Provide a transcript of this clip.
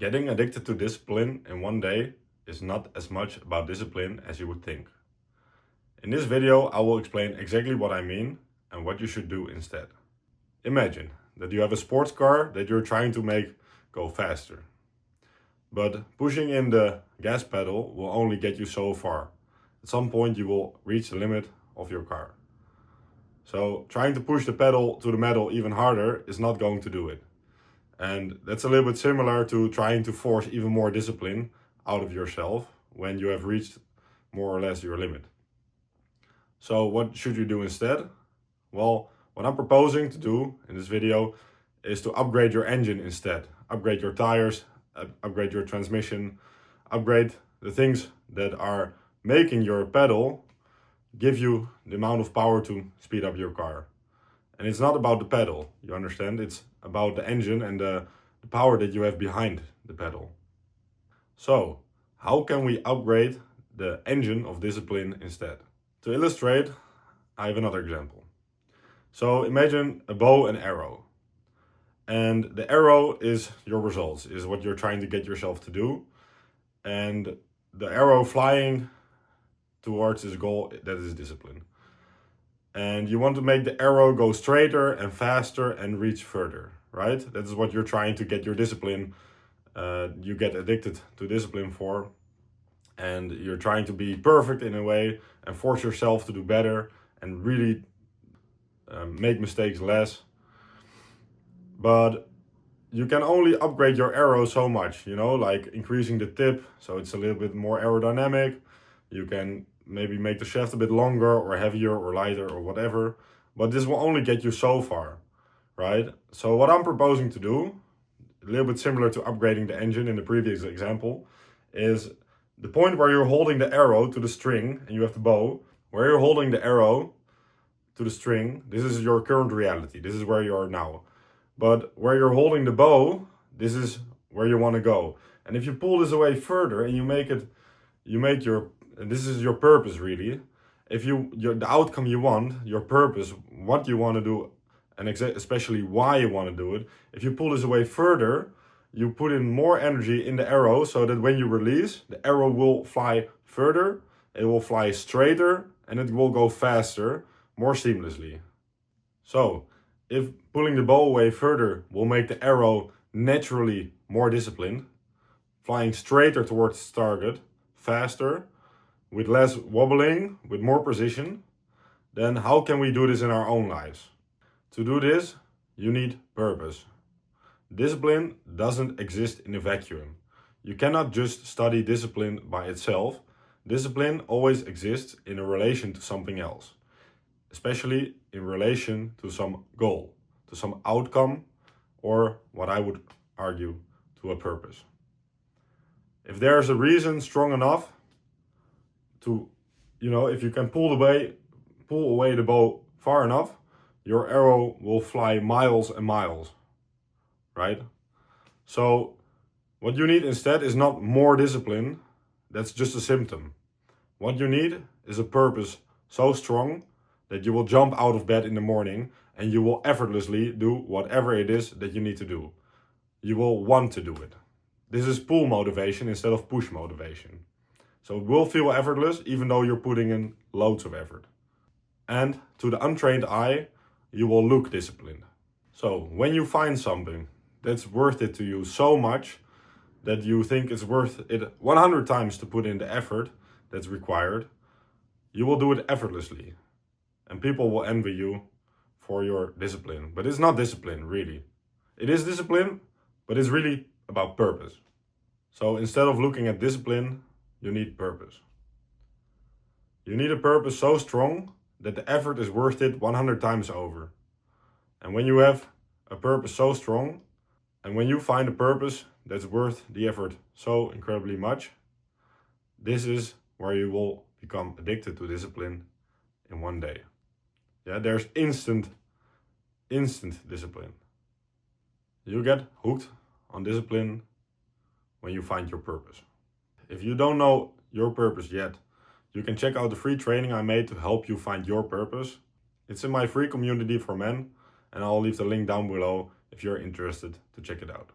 Getting addicted to discipline in one day is not as much about discipline as you would think. In this video, I will explain exactly what I mean and what you should do instead. Imagine that you have a sports car that you're trying to make go faster. But pushing in the gas pedal will only get you so far. At some point you will reach the limit of your car. So trying to push the pedal to the metal even harder is not going to do it. And that's a little bit similar to trying to force even more discipline out of yourself when you have reached more or less your limit. So what should you do instead? Well, what I'm proposing to do in this video is to upgrade your engine instead. Upgrade your tires, upgrade your transmission, upgrade the things that are making your pedal give you the amount of power to speed up your car. And it's not about the pedal, you understand? It's about the engine and the power that you have behind the pedal. So, how can we upgrade the engine of discipline instead? To illustrate, I have another example. So imagine a bow and arrow. And the arrow is your results, is what you're trying to get yourself to do. And the arrow flying towards this goal, that is discipline. And you want to make the arrow go straighter and faster and reach further, right? That is what you're trying to get your discipline. You get addicted to discipline for. And you're trying to be perfect in a way and force yourself to do better and really make mistakes less. But you can only upgrade your arrow so much, like increasing the tip so it's a little bit more aerodynamic. You can maybe make the shaft a bit longer or heavier or lighter or whatever, but this will only get you so far, right? So what I'm proposing to do, a little bit similar to upgrading the engine in the previous example, is the point where you're holding the arrow to the string and you have the bow, where you're holding the arrow to the string, this is your current reality, this is where you are now. But where you're holding the bow, this is where you want to go. And if you pull this away further and and this is your purpose really. If the outcome you want, your purpose, what you want to do, and especially why you want to do it, if you pull this away further, you put in more energy in the arrow so that when you release, the arrow will fly further, it will fly straighter, and it will go faster, more seamlessly. So, if pulling the bow away further will make the arrow naturally more disciplined, flying straighter towards its target, faster, with less wobbling, with more precision, then how can we do this in our own lives? To do this, you need purpose. Discipline doesn't exist in a vacuum. You cannot just study discipline by itself. Discipline always exists in a relation to something else, especially in relation to some goal, to some outcome, or what I would argue, to a purpose. If there's a reason strong enough to, if you can pull away the bow far enough, your arrow will fly miles and miles, right? So what you need instead is not more discipline, that's just a symptom. What you need is a purpose so strong that you will jump out of bed in the morning and you will effortlessly do whatever it is that you need to do. You will want to do it. This is pull motivation instead of push motivation. So it will feel effortless even though you're putting in loads of effort. And to the untrained eye, you will look disciplined. So when you find something that's worth it to you so much that you think it's worth it 100 times to put in the effort that's required, you will do it effortlessly. And people will envy you for your discipline. But it's not discipline, really. It is discipline, but it's really about purpose. So instead of looking at discipline, you need purpose. You need a purpose so strong that the effort is worth it 100 times over. And when you have a purpose so strong, and when you find a purpose that's worth the effort so incredibly much, this is where you will become addicted to discipline in one day. Yeah, there's instant discipline. You get hooked on discipline when you find your purpose. If you don't know your purpose yet, you can check out the free training I made to help you find your purpose. It's in my free community for men, and I'll leave the link down below if you're interested to check it out.